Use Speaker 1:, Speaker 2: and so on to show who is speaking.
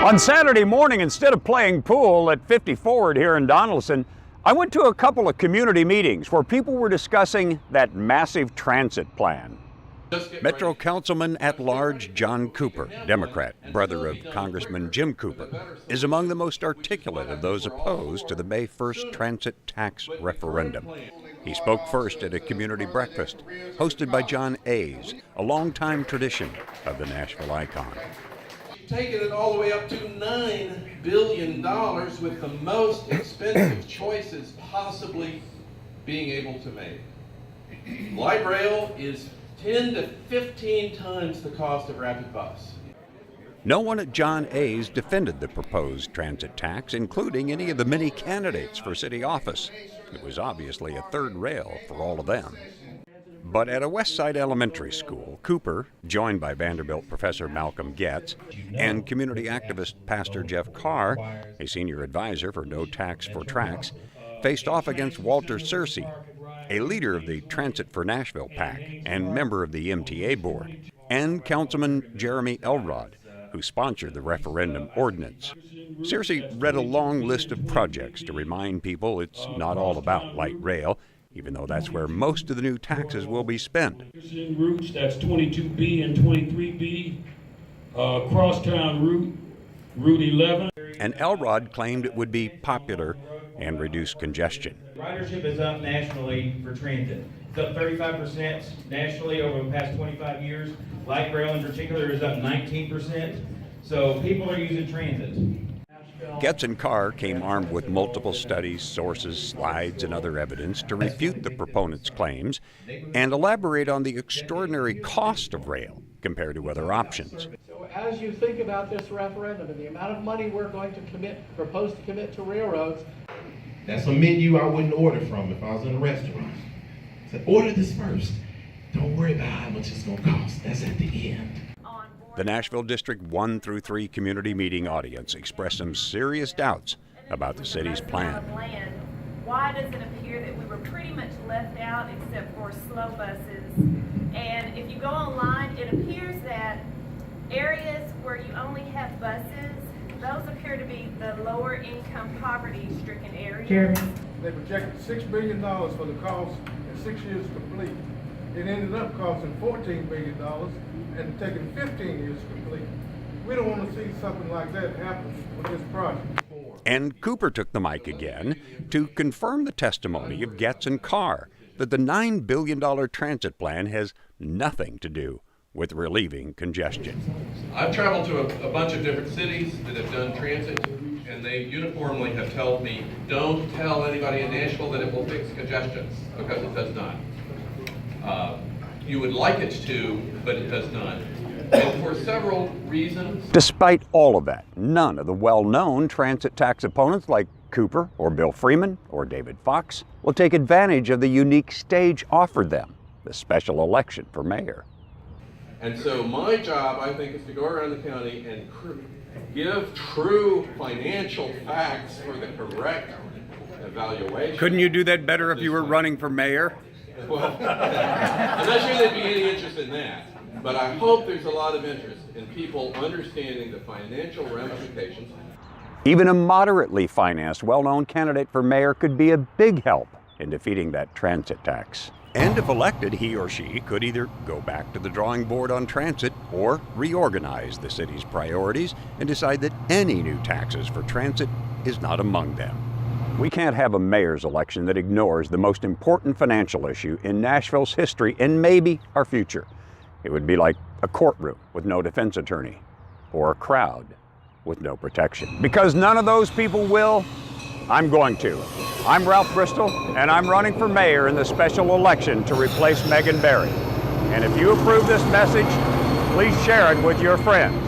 Speaker 1: On Saturday morning, instead of playing pool at 50 Forward here in Donaldson, I went to a couple of community meetings where people were discussing that massive transit plan. Metro Councilman at Large John Cooper, Democrat, brother of Congressman Jim Cooper, is among the most articulate of those opposed to the May 1st transit tax referendum. He spoke first at a community breakfast hosted by John Ayes, a longtime tradition of the Nashville icon.
Speaker 2: Taking it all the way up to $9 billion with the most expensive choices possibly being able to make. Light rail is 10 to 15 times the cost of rapid bus.
Speaker 1: No one at John Ayes defended the proposed transit tax, including any of the many candidates for city office. It was obviously a third rail for all of them. But at a Westside elementary school, Cooper, joined by Vanderbilt professor Malcolm Getz and community activist Pastor Jeff Carr, a senior advisor for No Tax for Tracks, faced off against Walter Searcy, a leader of the Transit for Nashville PAC and member of the MTA board, and Councilman Jeremy Elrod, who sponsored the referendum ordinance. Searcy read a long list of projects to remind people it's not all about light rail, even though that's where most of the new taxes will be spent.
Speaker 3: Routes, that's 22B and 23B, crosstown Route 11.
Speaker 1: And Elrod claimed it would be popular and reduce congestion.
Speaker 4: Ridership is up nationally for transit. It's up 35% nationally over the past 25 years. Light rail in particular is up 19%. So people are using transit.
Speaker 1: Getz and Carr came armed with multiple studies, sources, slides, and other evidence to refute the proponents' claims and elaborate on the extraordinary cost of rail compared to other options.
Speaker 5: So as you think about this referendum and the amount of money we're going to propose to commit to railroads,
Speaker 6: that's a menu I wouldn't order from if I was in a restaurant. I said, order this first. Don't worry about how much it's going to cost. That's at the end.
Speaker 1: The Nashville District 1 through 3 community meeting audience expressed some serious doubts about the city's plan.
Speaker 7: Why does it appear that we were pretty much left out except for slow buses? And if you go online, it appears that areas where you only have buses, those appear to be the lower income poverty stricken areas.
Speaker 8: They projected $6 billion for the cost in 6 years to complete. It ended up costing $14 billion and taking 15 years to complete. We don't want to see something like that happen with this project.
Speaker 1: And Cooper took the mic again to confirm the testimony of Getz and Carr that the $9 billion transit plan has nothing to do with relieving congestion.
Speaker 2: I've traveled to a bunch of different cities that have done transit, and they uniformly have told me, don't tell anybody in Nashville that it will fix congestion, because it does not. You would like it to, but it does not. And for several reasons.
Speaker 1: Despite all of that, none of the well-known transit tax opponents like Cooper or Bill Freeman or David Fox will take advantage of the unique stage offered them, the special election for mayor.
Speaker 2: And so my job, I think, is to go around the county and give true financial facts for the correct evaluation.
Speaker 1: Couldn't you do that better if you were running for mayor?
Speaker 2: Well, I'm not sure there'd be any interest in that, but I hope there's a lot of interest in people understanding the financial ramifications.
Speaker 1: Even a moderately financed, well-known candidate for mayor could be a big help in defeating that transit tax. And if elected, he or she could either go back to the drawing board on transit or reorganize the city's priorities and decide that any new taxes for transit is not among them. We can't have a mayor's election that ignores the most important financial issue in Nashville's history and maybe our future. It would be like a courtroom with no defense attorney or a crowd with no protection. Because none of those people will, I'm going to. I'm Ralph Bristol, and I'm running for mayor in the special election to replace Megan Barry. And if you approve this message, please share it with your friends.